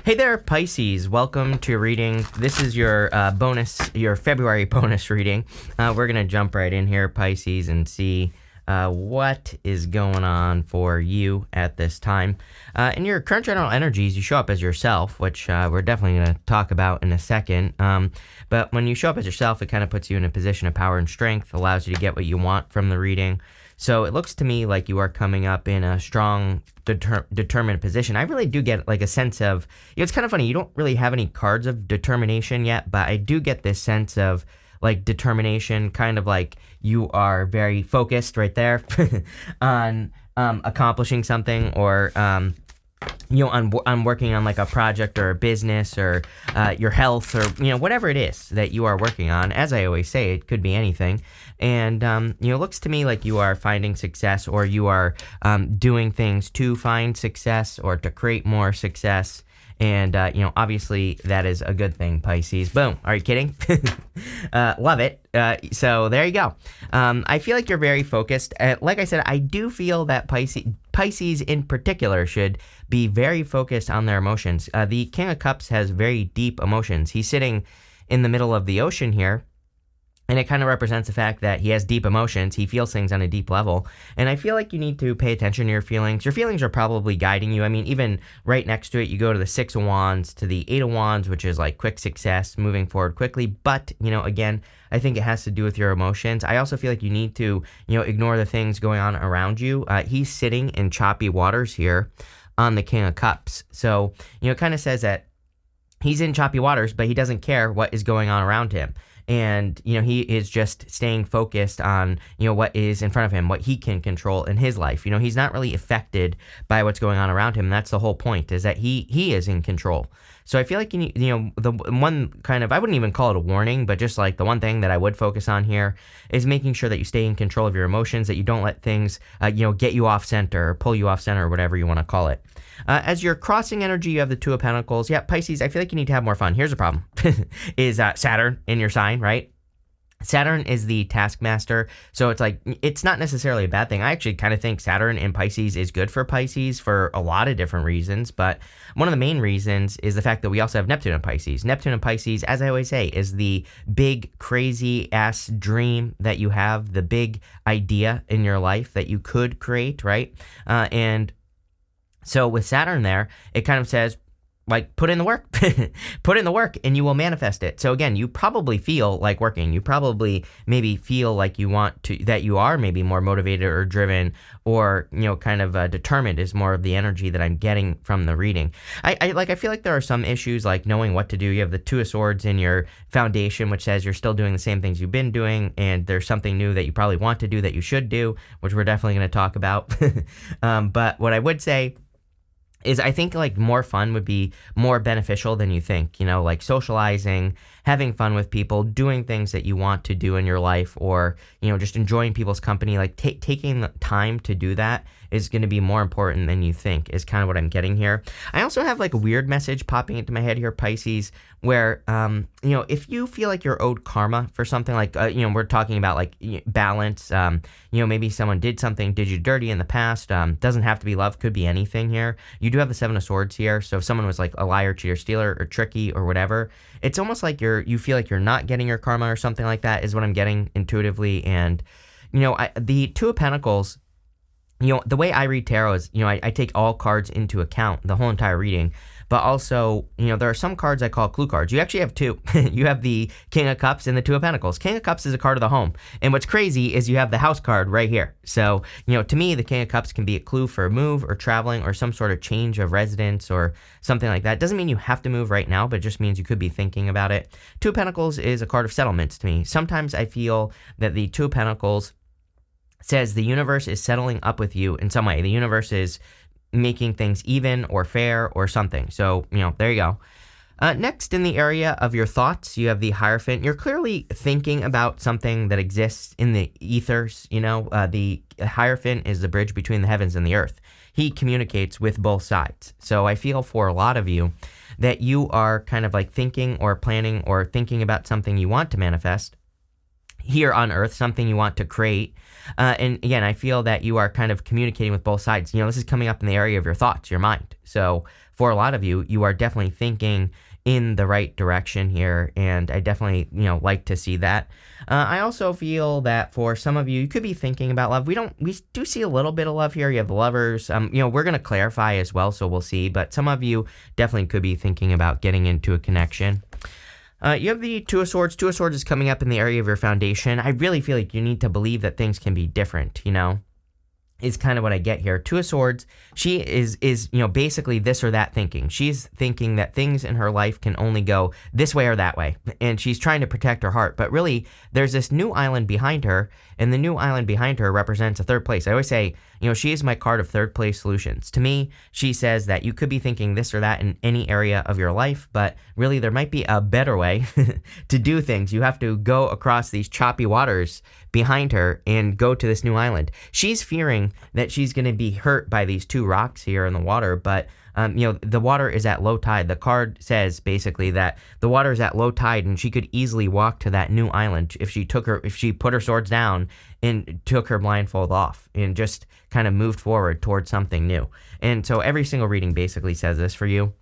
Hey there, Pisces. Welcome to your reading. This is your your February bonus reading. We're going to jump right in here, Pisces, and see what is going on for you at this time. In your current general energies, you show up as yourself, which we're definitely going to talk about in a second. But when you show up as yourself, it kind of puts you in a position of power and strength, allows you to get what you want from the reading. So it looks to me like you are coming up in a strong, determined position. I really do get like a sense of, it's kind of funny, you don't really have any cards of determination yet, but I do get this sense of like determination, kind of like you are very focused right there on accomplishing something, or on working on like a project or a business, or your health, or whatever it is that you are working on. As I always say, it could be anything. And it looks to me like you are finding success, or you are doing things to find success or to create more success. And obviously that is a good thing, Pisces. Boom. Are you kidding? Love it. So there you go. I feel like you're very focused. Like I said, I do feel that Pisces in particular should be very focused on their emotions. The King of Cups has very deep emotions. He's sitting in the middle of the ocean here, and it kind of represents the fact that he has deep emotions. He feels things on a deep level. And I feel like you need to pay attention to your feelings. Your feelings are probably guiding you. I mean, even right next to it, you go to the Six of Wands, to the Eight of Wands, which is like quick success, moving forward quickly. But, again, I think it has to do with your emotions. I also feel like you need to, ignore the things going on around you. He's sitting in choppy waters here on the King of Cups. So, it kind of says that he's in choppy waters, but he doesn't care what is going on around him. And, he is just staying focused on, what is in front of him, what he can control in his life. He's not really affected by what's going on around him. And that's the whole point, is that he is in control. So I feel like, the one kind of, I wouldn't even call it a warning, but just like the one thing that I would focus on here is making sure that you stay in control of your emotions, that you don't let things, get you off center or pull you off center, or whatever you want to call it. As you're crossing energy, you have the Two of Pentacles. Yeah, Pisces, I feel like you need to have more fun. Here's the problem, is Saturn in your sign, right? Saturn is the taskmaster, so it's like, it's not necessarily a bad thing. I actually kind of think Saturn in Pisces is good for Pisces for a lot of different reasons, but one of the main reasons is the fact that we also have Neptune in Pisces. Neptune in Pisces, as I always say, is the big, crazy-ass dream that you have, the big idea in your life that you could create, right? And so with Saturn there, it kind of says, like, put in the work, put in the work, and you will manifest it. So again, you probably feel like working. You probably maybe feel like you want to, that you are maybe more motivated or driven, or, kind of determined is more of the energy that I'm getting from the reading. I feel like there are some issues like knowing what to do. You have the Two of Swords in your foundation, which says you're still doing the same things you've been doing, and there's something new that you probably want to do that you should do, which we're definitely going to talk about. But what I would say is I think like more fun would be more beneficial than you think, like socializing, having fun with people, doing things that you want to do in your life, or, just enjoying people's company, like taking the time to do that is going to be more important than you think, is kind of what I'm getting here. I also have like a weird message popping into my head here, Pisces, where, if you feel like you're owed karma for something, like, we're talking about like balance, maybe someone did you dirty in the past, doesn't have to be love, could be anything here. You do have the Seven of Swords here, so if someone was like a liar, cheater, stealer, or tricky, or whatever, it's almost like you feel like you're not getting your karma or something like that, is what I'm getting intuitively. And, the Two of Pentacles, the way I read tarot is, I take all cards into account, the whole entire reading. But also, there are some cards I call clue cards. You actually have two. You have the King of Cups and the Two of Pentacles. King of Cups is a card of the home. And what's crazy is you have the house card right here. So, to me, the King of Cups can be a clue for a move or traveling or some sort of change of residence or something like that. Doesn't mean you have to move right now, but it just means you could be thinking about it. Two of Pentacles is a card of settlements to me. Sometimes I feel that the Two of Pentacles says the universe is settling up with you in some way. The universe is making things even or fair or something. So, there you go. Next, in the area of your thoughts, you have the Hierophant. You're clearly thinking about something that exists in the ethers. The Hierophant is the bridge between the heavens and the earth. He communicates with both sides. So I feel for a lot of you that you are kind of like thinking or planning or thinking about something you want to manifest here on earth, something you want to create. And again, I feel that you are kind of communicating with both sides. This is coming up in the area of your thoughts, your mind. So for a lot of you, you are definitely thinking in the right direction here, and I definitely, like to see that. I also feel that for some of you, you could be thinking about love. We do see a little bit of love here. You have the lovers. We're going to clarify as well, so we'll see. But some of you definitely could be thinking about getting into a connection. You have the Two of Swords. Two of Swords is coming up in the area of your foundation. I really feel like you need to believe that things can be different, is kind of what I get here. Two of Swords, she is basically this or that thinking. She's thinking that things in her life can only go this way or that way, and she's trying to protect her heart. But really, there's this new island behind her, and the new island behind her represents a third place. I always say, she is my card of third place solutions. To me, she says that you could be thinking this or that in any area of your life, but really there might be a better way to do things. You have to go across these choppy waters behind her and go to this new island. She's fearing that she's going to be hurt by these two rocks here in the water, but the water is at low tide. The card says basically that the water is at low tide, and she could easily walk to that new island if she put her swords down and took her blindfold off and just kind of moved forward towards something new. And so every single reading basically says this for you.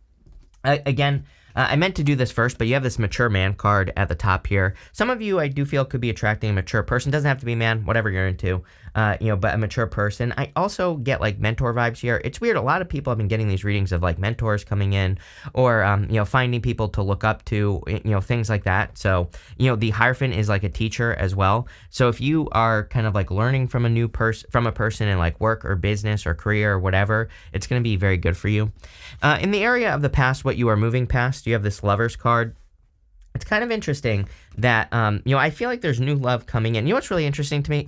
I meant to do this first, but you have this mature man card at the top here. Some of you, I do feel, could be attracting a mature person. Doesn't have to be a man, whatever you're into, but a mature person. I also get like mentor vibes here. It's weird. A lot of people have been getting these readings of like mentors coming in, or, finding people to look up to, things like that. So, the Hierophant is like a teacher as well. So if you are kind of like learning from a person in like work or business or career or whatever, it's going to be very good for you. In the area of the past, what you are moving past, you have this Lovers card. It's kind of interesting that, I feel like there's new love coming in. What's really interesting to me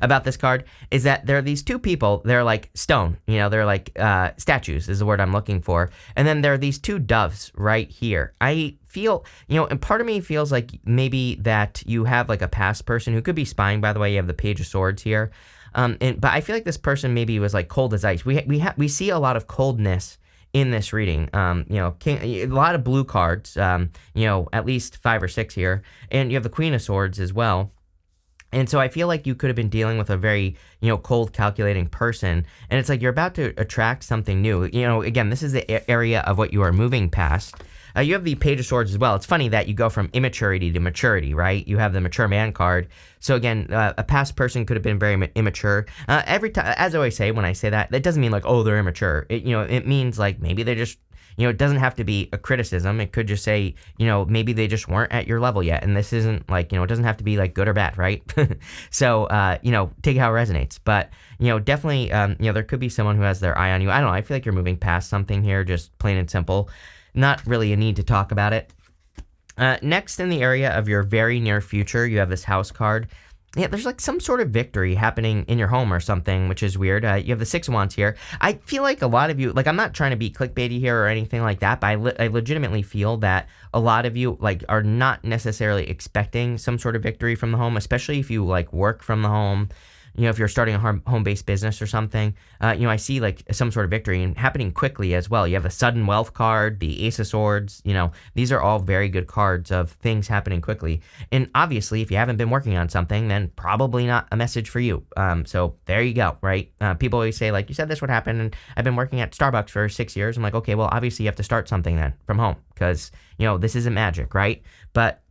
about this card is that there are these two people. They're like stone, they're like statues is the word I'm looking for. And then there are these two doves right here. I feel, and part of me feels like maybe that you have like a past person who could be spying. By the way, you have the Page of Swords here. But I feel like this person maybe was like cold as ice. We see a lot of coldness in this reading. A lot of blue cards, at least 5 or 6 here, and you have the Queen of Swords as well. And so I feel like you could have been dealing with a very, cold, calculating person, and it's like you're about to attract something new. Again, this is the area of what you are moving past. You have the Page of Swords as well. It's funny that you go from immaturity to maturity, right? You have the mature man card. So again, a past person could have been very immature. Every time, as I always say, when I say that, that doesn't mean like, oh, they're immature. It means like maybe they just, it doesn't have to be a criticism. It could just say, maybe they just weren't at your level yet. And this isn't like, it doesn't have to be like good or bad, right? So, take it how it resonates. But, definitely, there could be someone who has their eye on you. I don't know. I feel like you're moving past something here, just plain and simple. Not really a need to talk about it. Next, in the area of your very near future, you have this House card. Yeah, there's like some sort of victory happening in your home or something, which is weird. You have the Six of Wands here. I feel like a lot of you, like I'm not trying to be clickbaity here or anything like that, but I legitimately feel that a lot of you like are not necessarily expecting some sort of victory from the home, especially if you like work from the home. If you're starting a home-based business or something, I see like some sort of victory and happening quickly as well. You have the Sudden Wealth card, the Ace of Swords, these are all very good cards of things happening quickly. And obviously, if you haven't been working on something, then probably not a message for you. So there you go, right? People always say like, you said this would happen, and I've been working at Starbucks for 6 years. I'm like, okay, well, obviously you have to start something then from home because, this isn't magic, right? But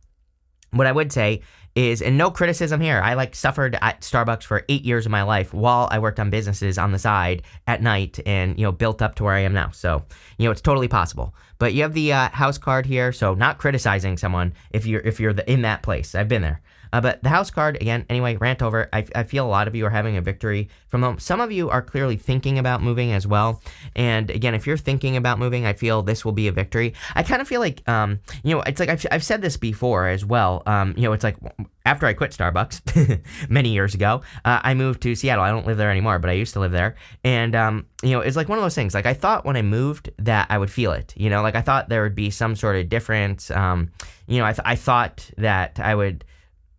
what I would say is, and no criticism here, I like suffered at Starbucks for 8 years of my life while I worked on businesses on the side at night and, built up to where I am now. So, it's totally possible. But you have the House card here, so not criticizing someone if you're in that place. I've been there. But the House card, again, anyway, rant over. I feel a lot of you are having a victory from them. Some of you are clearly thinking about moving as well. And again, if you're thinking about moving, I feel this will be a victory. I kind of feel like, it's like I've said this before as well. It's like after I quit Starbucks many years ago, I moved to Seattle. I don't live there anymore, but I used to live there. And, it's like one of those things. Like I thought when I moved that I would feel it, like I thought there would be some sort of difference. I thought that I would...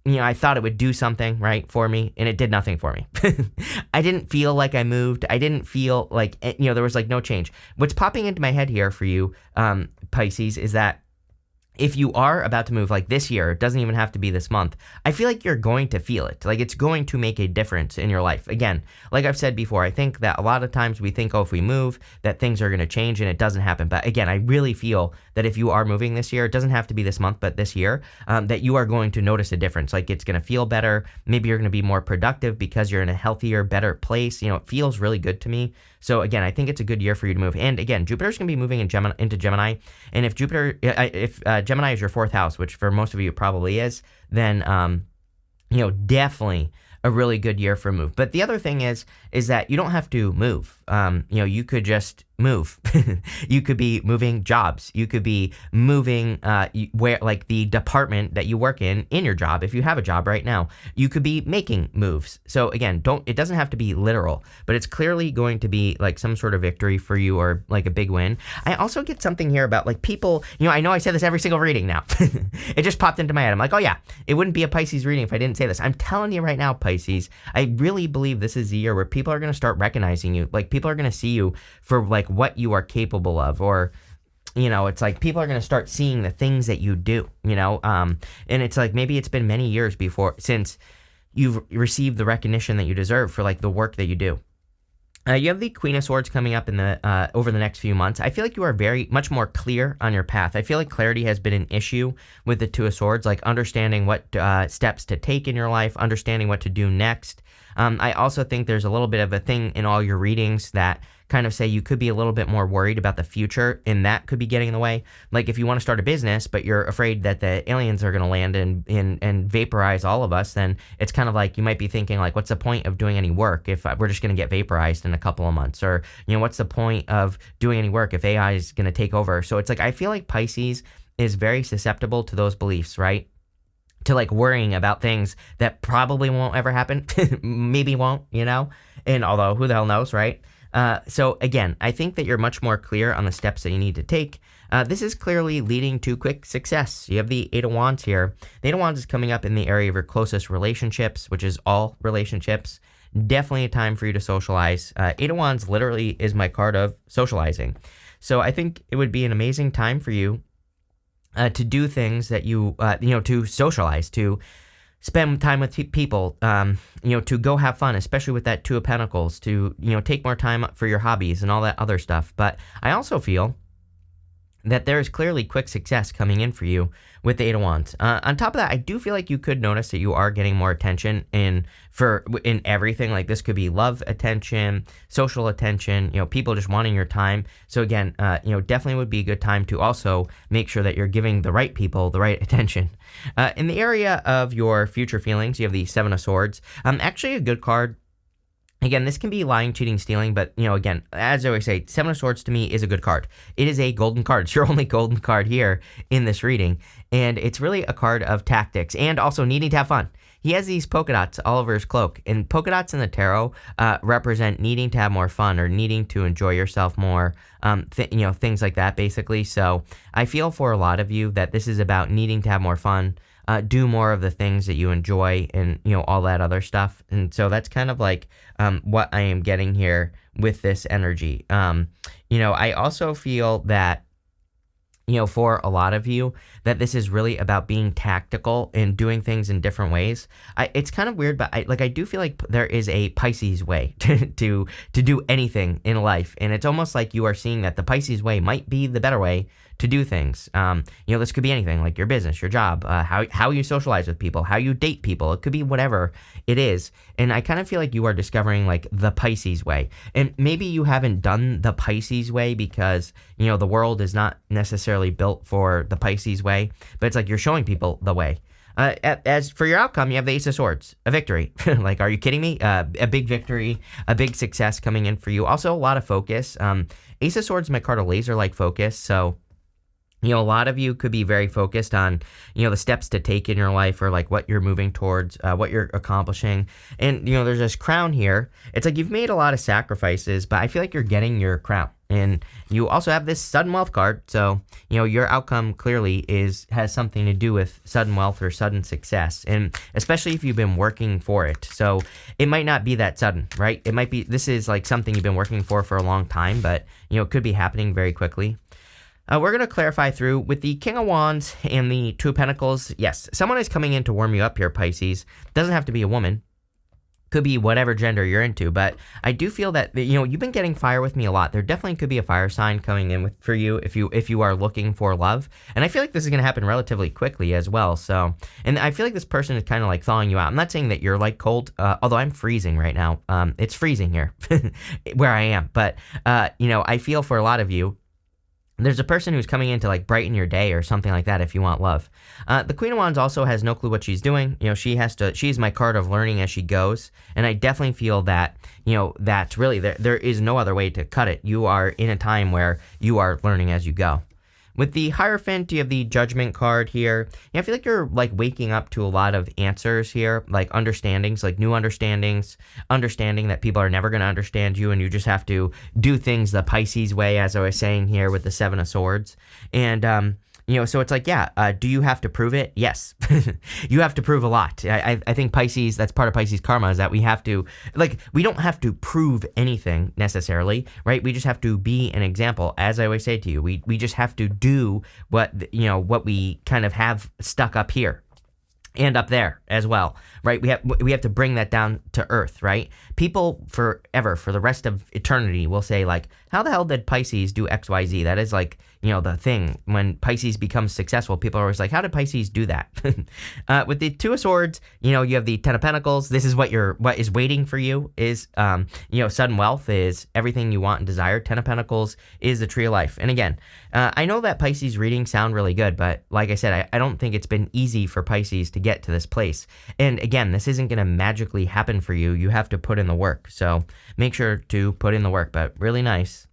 I thought it would do something, right, for me, and it did nothing for me. I didn't feel like I moved. I didn't feel like, there was like no change. What's popping into my head here for you, Pisces, is that if you are about to move like this year, it doesn't even have to be this month, I feel like you're going to feel it. Like it's going to make a difference in your life. Again, like I've said before, I think that a lot of times we think, oh, if we move, that things are going to change, and it doesn't happen. But again, I really feel that if you are moving this year, it doesn't have to be this month, but this year, that you are going to notice a difference. Like it's going to feel better. Maybe you're going to be more productive because you're in a healthier, better place. It feels really good to me. So again, I think it's a good year for you to move. And again, Jupiter's going to be moving into Gemini. And if Gemini is your fourth house, which for most of you probably is, then, definitely a really good year for a move. But the other thing is that you don't have to move. You could just move. You could be moving jobs. You could be moving where, like the department that you work in your job. If you have a job right now, you could be making moves. So again, it doesn't have to be literal, but it's clearly going to be like some sort of victory for you or like a big win. I also get something here about like people, I know I say this every single reading now. It just popped into my head. I'm like, oh yeah, it wouldn't be a Pisces reading if I didn't say this. I'm telling you right now, Pisces, I really believe this is the year where people are going to start recognizing you. Like people are going to see you for like what you are capable of, or it's like people are going to start seeing the things that you do, and it's like maybe it's been many years since you've received the recognition that you deserve for like the work that you do. You have the Queen of Swords coming up in the over the next few months. I feel like you are very much more clear on your path. I feel like clarity has been an issue with the Two of Swords, like understanding what steps to take in your life, understanding what to do next. I also think there's a little bit of a thing in all your readings that kind of say you could be a little bit more worried about the future, and that could be getting in the way. Like if you want to start a business, but you're afraid that the aliens are going to land and vaporize all of us, then it's kind of like you might be thinking like, what's the point of doing any work if we're just going to get vaporized in a couple of months? Or, what's the point of doing any work if AI is going to take over? So it's like, I feel like Pisces is very susceptible to those beliefs, right? To like worrying about things that probably won't ever happen, maybe won't, and although who the hell knows, right? So again, I think that you're much more clear on the steps that you need to take. This is clearly leading to quick success. You have the Eight of Wands here. The Eight of Wands is coming up in the area of your closest relationships, which is all relationships. Definitely a time for you to socialize. Eight of Wands literally is my card of socializing. So I think it would be an amazing time for you to do things that to socialize, to spend time with people, to go have fun, especially with that Two of Pentacles, to, take more time for your hobbies and all that other stuff. But I also feel that there is clearly quick success coming in for you with the Eight of Wands. On top of that, I do feel like you could notice that you are getting more attention in everything. Like this could be love attention, social attention, people just wanting your time. So again, definitely would be a good time to also make sure that you're giving the right people the right attention. In the area of your future feelings, you have the Seven of Swords. Actually a good card. Again, this can be lying, cheating, stealing, but, again, as I always say, Seven of Swords to me is a good card. It is a golden card. It's your only golden card here in this reading, and it's really a card of tactics and also needing to have fun. He has these polka dots all over his cloak, and polka dots in the tarot represent needing to have more fun or needing to enjoy yourself more, things like that, basically. So I feel for a lot of you that this is about needing to have more fun, do more of the things that you enjoy and, all that other stuff. And so that's kind of like what I am getting here with this energy. I also feel that, for a lot of you, that this is really about being tactical and doing things in different ways. It's kind of weird, but I do feel like there is a Pisces way to do anything in life. And it's almost like you are seeing that the Pisces way might be the better way to do things. This could be anything, like your business, your job, how you socialize with people, how you date people. It could be whatever it is. And I kind of feel like you are discovering like the Pisces way. And maybe you haven't done the Pisces way because, the world is not necessarily built for the Pisces way, but it's like you're showing people the way. As for your outcome, you have the Ace of Swords, a victory. Like, are you kidding me? A big victory, a big success coming in for you. Also, a lot of focus. Ace of Swords is my card of laser-like focus, so a lot of you could be very focused on, the steps to take in your life or like what you're moving towards, what you're accomplishing. And, there's this crown here. It's like you've made a lot of sacrifices, but I feel like you're getting your crown. And you also have this sudden wealth card. So, your outcome clearly has something to do with sudden wealth or sudden success. And especially if you've been working for it. So it might not be that sudden, right? This is like something you've been working for a long time, but, it could be happening very quickly. We're going to clarify through with the King of Wands and the Two of Pentacles. Yes, someone is coming in to warm you up here, Pisces. Doesn't have to be a woman. Could be whatever gender you're into, but I do feel that, you've been getting fire with me a lot. There definitely could be a fire sign coming in for you if you are looking for love. And I feel like this is going to happen relatively quickly as well. So, and I feel like this person is kind of like thawing you out. I'm not saying that you're like cold, although I'm freezing right now. It's freezing here where I am. But, I feel for a lot of you, there's a person who's coming in to like brighten your day or something like that if you want love. The Queen of Wands also has no clue what she's doing. She's my card of learning as she goes. And I definitely feel that, that's really, there is no other way to cut it. You are in a time where you are learning as you go. With the Hierophant, you have the Judgment card here. I feel like you're like waking up to a lot of answers here, like understandings, like new understandings, understanding that people are never going to understand you and you just have to do things the Pisces way, as I was saying here with the Seven of Swords. And, so it's like, do you have to prove it? Yes. You have to prove a lot. I think Pisces, that's part of Pisces karma, is that we have to, we don't have to prove anything necessarily, right? We just have to be an example. As I always say to you, we just have to do what we kind of have stuck up here. And up there as well, right? We have to bring that down to earth, right? People forever, for the rest of eternity, will say like, how the hell did Pisces do X, Y, Z? That is like, the thing. When Pisces becomes successful, people are always like, how did Pisces do that? With the Two of Swords, you have the Ten of Pentacles. This is what is waiting for you is, sudden wealth is everything you want and desire. Ten of Pentacles is the Tree of Life. And again, I know that Pisces readings sound really good, but like I said, I don't think it's been easy for Pisces to get to this place. And again, this isn't going to magically happen for you. You have to put in the work. So make sure to put in the work, but really nice.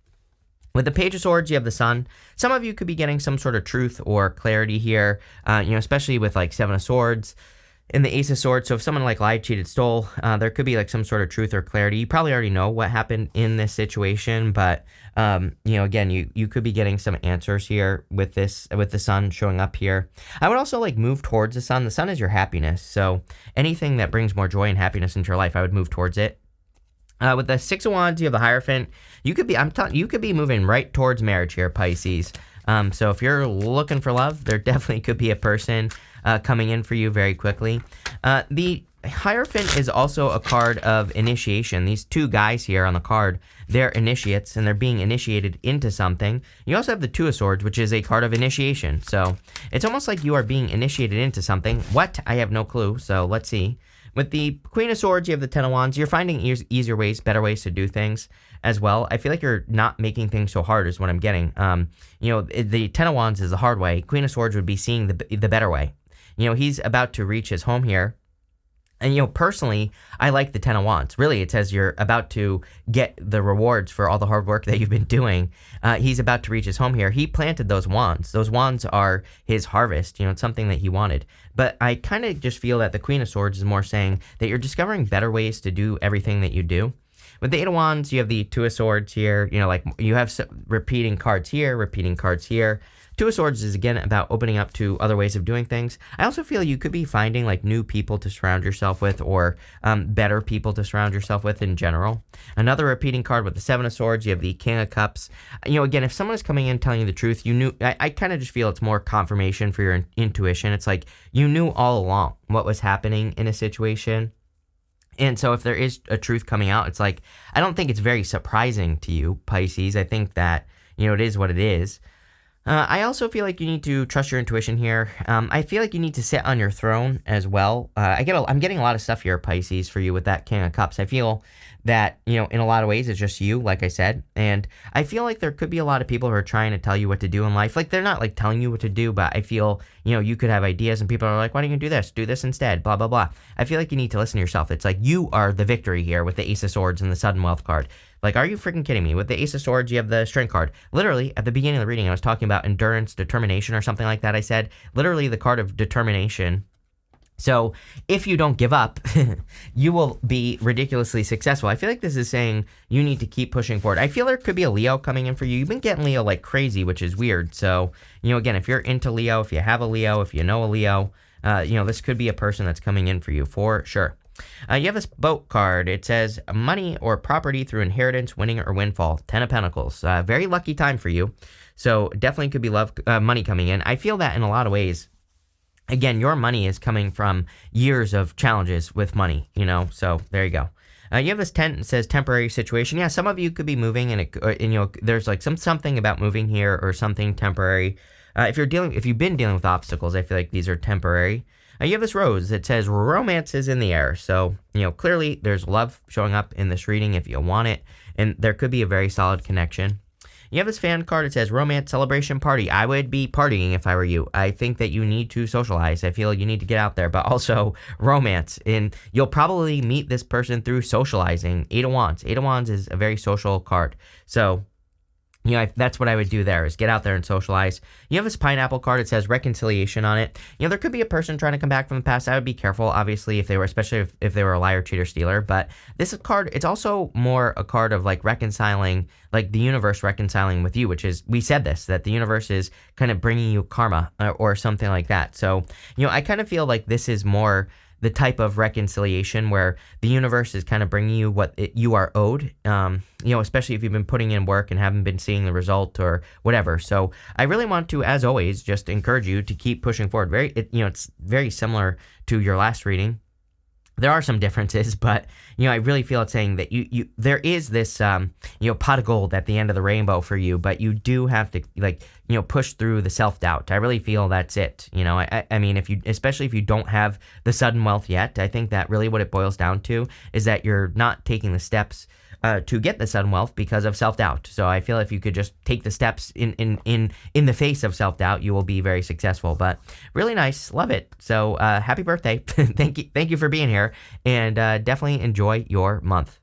With the Page of Swords, you have the Sun. Some of you could be getting some sort of truth or clarity here, especially with like Seven of Swords and the Ace of Swords. So if someone like lied, cheated, stole, there could be like some sort of truth or clarity. You probably already know what happened in this situation, but again, you could be getting some answers here with the Sun showing up here. I would also like move towards the Sun. The Sun is your happiness. So anything that brings more joy and happiness into your life, I would move towards it. With the Six of Wands, you have the Hierophant. You could be moving right towards marriage here, Pisces. So if you're looking for love, there definitely could be a person coming in for you very quickly. The Hierophant is also a card of initiation. These two guys here on the card, they're initiates, and they're being initiated into something. You also have the Two of Swords, which is a card of initiation. So it's almost like you are being initiated into something. What? I have no clue, so let's see. With the Queen of Swords, you have the Ten of Wands. You're finding easier ways, better ways to do things as well. I feel like you're not making things so hard is what I'm getting. The Ten of Wands is the hard way. Queen of Swords would be seeing the better way. He's about to reach his home here. And, personally, I like the Ten of Wands. Really, it says you're about to get the rewards for all the hard work that you've been doing. He's about to reach his home here. He planted those wands. Those wands are his harvest. It's something that he wanted. But I kind of just feel that the Queen of Swords is more saying that you're discovering better ways to do everything that you do. With the Eight of Wands, you have the Two of Swords here. You have repeating cards here, repeating cards here. Two of Swords is, again, about opening up to other ways of doing things. I also feel you could be finding, new people to surround yourself with or better people to surround yourself with in general. Another repeating card with the Seven of Swords, you have the King of Cups. Again, if someone is coming in telling you the truth, I kind of just feel it's more confirmation for your intuition. It's like you knew all along what was happening in a situation. And so if there is a truth coming out, it's like, I don't think it's very surprising to you, Pisces. I think that, it is what it is. I also feel like you need to trust your intuition here. I feel like you need to sit on your throne as well. I'm getting a lot of stuff here, Pisces, for you with that King of Cups. I feel that, in a lot of ways, it's just you, like I said. And I feel like there could be a lot of people who are trying to tell you what to do in life. They're not, telling you what to do, but I feel, you could have ideas and people are like, why don't you do this? Do this instead, blah, blah, blah. I feel like you need to listen to yourself. It's like you are the victory here with the Ace of Swords and the Sudden Wealth card. Are you freaking kidding me? With the Ace of Swords, you have the Strength card. Literally, at the beginning of the reading, I was talking about endurance, determination, or something like that. I said, literally, the card of determination. So, if you don't give up, you will be ridiculously successful. I feel like this is saying you need to keep pushing forward. I feel there could be a Leo coming in for you. You've been getting Leo like crazy, which is weird. So, again, if you're into Leo, if you have a Leo, if you know a Leo, this could be a person that's coming in for you for sure. You have this boat card. It says money or property through inheritance, winning or windfall. 10 of Pentacles. Very lucky time for you. So definitely could be money coming in. I feel that in a lot of ways. Again, your money is coming from years of challenges with money, so there you go. You have this tent. It says temporary situation. Yeah, some of you could be moving, and there's like something about moving here or something temporary. If you've been dealing with obstacles, I feel like these are temporary. You have this rose. It says romance is in the air. So clearly there's love showing up in this reading if you want it, and there could be a very solid connection. You have this fan card. It says romance, celebration, party. I would be partying if I were you. I think that you need to socialize. I feel you need to get out there, but also romance. And you'll probably meet this person through socializing. Eight of Wands. Eight of Wands is a very social card. So that's what I would do there, is get out there and socialize. You have this pineapple card. It says reconciliation on it. There could be a person trying to come back from the past. I would be careful, obviously, especially if they were a liar, cheater, stealer. But this card, it's also more a card of like reconciling, like the universe reconciling with you, which is, we said this, that the universe is kind of bringing you karma or something like that. So, I kind of feel like this is more the type of reconciliation where the universe is kind of bringing you what you are owed, especially if you've been putting in work and haven't been seeing the result or whatever. So I really want to, as always, just encourage you to keep pushing forward. It's very similar to your last reading. There are some differences, but I really feel it's saying that there is this pot of gold at the end of the rainbow for you, but you do have to push through the self-doubt. I really feel that's it. I mean, especially if you don't have the sudden wealth yet, I think that really what it boils down to is that you're not taking the steps to get the sudden wealth because of self-doubt. So I feel if you could just take the steps in the face of self-doubt, you will be very successful. But really nice, love it. So happy birthday. Thank you for being here, and definitely enjoy your month.